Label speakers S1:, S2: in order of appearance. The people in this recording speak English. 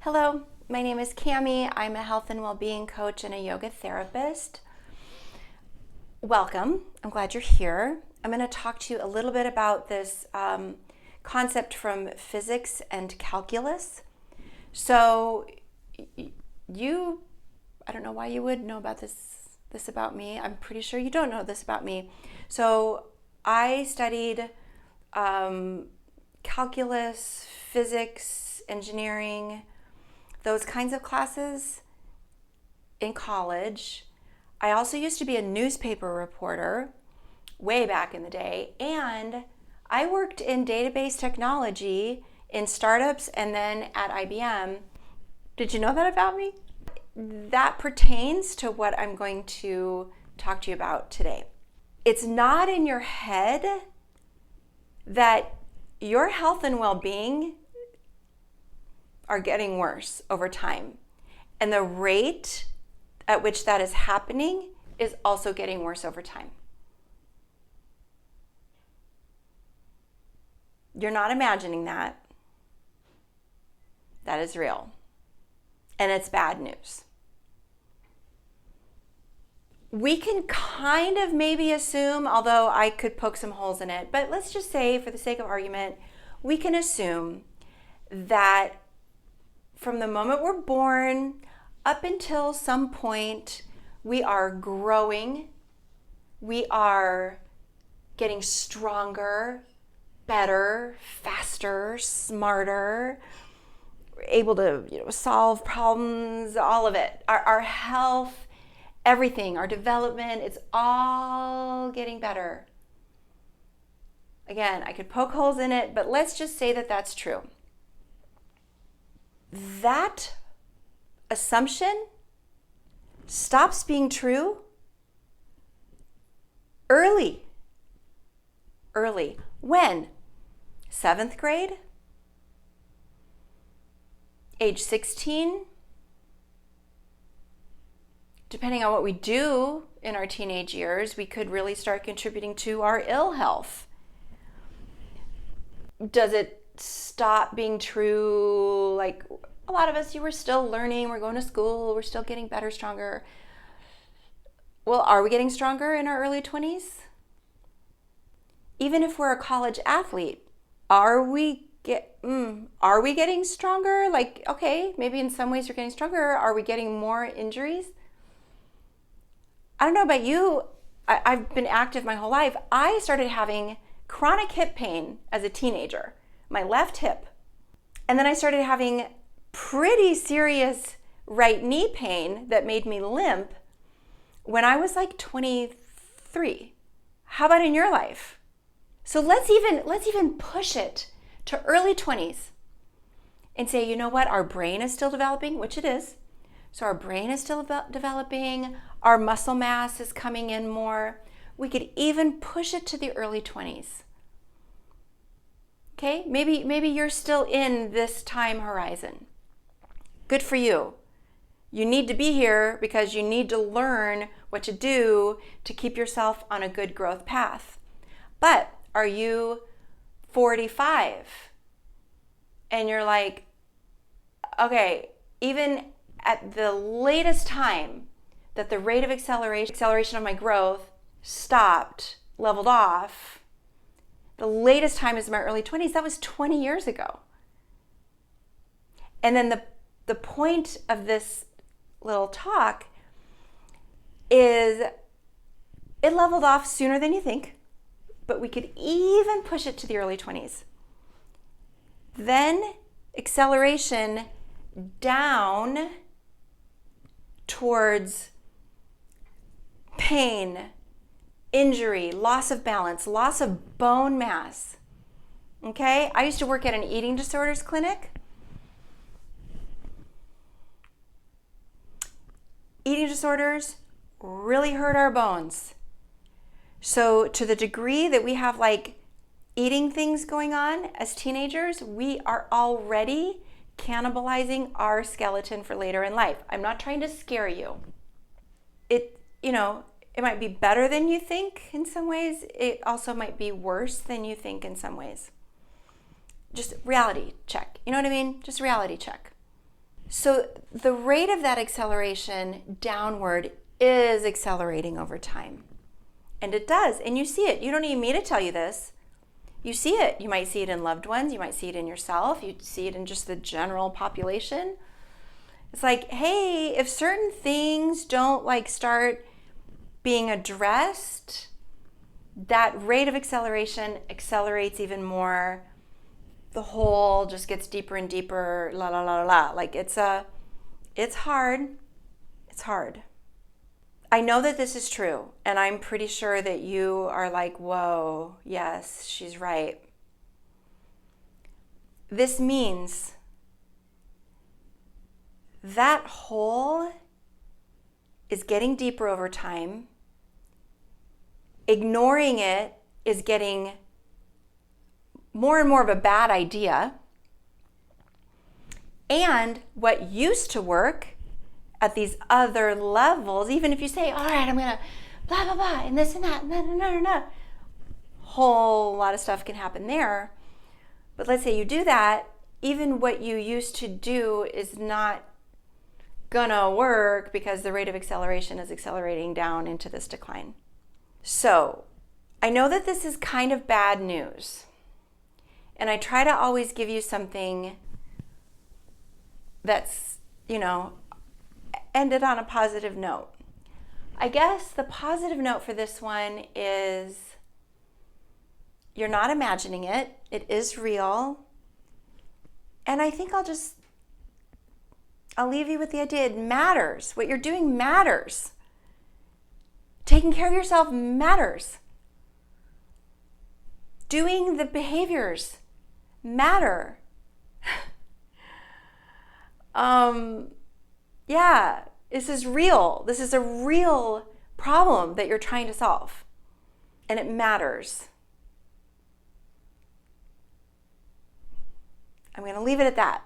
S1: Hello, my name is Cami. I'm a health and well-being coach and a yoga therapist. Welcome. I'm glad you're here. I'm going to talk to you a little bit about this concept from physics and calculus. So I don't know why you would know about this about me. I'm pretty sure you don't know this about me. So I studied calculus, physics, engineering, those kinds of classes in college. I also used to be a newspaper reporter way back in the day, and I worked in database technology in startups and then at IBM. Did you know that about me? That pertains to what I'm going to talk to you about today. It's not in your head that your health and well-being are getting worse over time. And the rate at which that is happening is also getting worse over time. You're not imagining that. That is real. And it's bad news. We can kind of maybe assume, although I could poke some holes in it, but let's just say, for the sake of argument, we can assume that from the moment we're born up until some point, we are growing, we are getting stronger, better, faster, smarter, able to solve problems, all of it. Our health, everything, our development, it's all getting better. Again, I could poke holes in it, but let's just say that that's true. That assumption stops being true early. When? 7th grade? Age 16? Depending on what we do in our teenage years, we could really start contributing to our ill health. Does it stop being true? Like a lot of us, you were still learning, we're going to school, we're still getting better, stronger. Well, are we getting stronger in our early 20s? Even if we're a college athlete, are we getting stronger? Like, okay, maybe in some ways you're getting stronger. Are we getting more injuries? I don't know about you. I've been active my whole life. I started having chronic hip pain as a teenager, my left hip. And then I started having pretty serious right knee pain that made me limp when I was like 23. How about in your life? So let's even push it to early 20s and say, you know what? Our brain is still developing, which it is. So our brain is still developing. Our muscle mass is coming in more. We could even push it to the early 20s. Okay, maybe you're still in this time horizon. Good for you. You need to be here because you need to learn what to do to keep yourself on a good growth path. But are you 45 and you're like, okay, even at the latest time that the rate of acceleration of my growth stopped, leveled off, the latest time is my early 20s. That was 20 years ago. And then the point of this little talk is it leveled off sooner than you think, but we could even push it to the early 20s. Then acceleration down towards pain, injury, loss of balance, loss of bone mass. Okay? I used to work at an eating disorders clinic. Eating disorders really hurt our bones. So to the degree that we have like eating things going on as teenagers, we are already cannibalizing our skeleton for later in life. I'm not trying to scare you. It might be better than you think in some ways. It also might be worse than you think in some ways. Just reality check. You know what I mean? Just reality check. So the rate of that acceleration downward is accelerating over time. And it does. And you see it. You don't need me to tell you this. You see it. You might see it in loved ones. You might see it in yourself. You see it in just the general population. It's like, hey, if certain things don't like start being addressed, that rate of acceleration accelerates even more. The hole just gets deeper and deeper, la la la la. Like it's hard. It's hard. I know that this is true, and I'm pretty sure that you are like, whoa, yes, she's right. This means that hole is getting deeper over time. Ignoring it is getting more and more of a bad idea. And what used to work at these other levels, even if you say, all right, I'm going to blah, blah, blah, and this and that, and no, whole lot of stuff can happen there. But let's say you do that, even what you used to do is not gonna work because the rate of acceleration is accelerating down into this decline. So I know that this is kind of bad news. And I try to always give you something that's, ended on a positive note. I guess the positive note for this one is you're not imagining it. It is real. And I think I'll leave you with the idea it matters. What you're doing matters. Taking care of yourself matters. Doing the behaviors matter. Yeah, this is real. This is a real problem that you're trying to solve. And it matters. I'm going to leave it at that.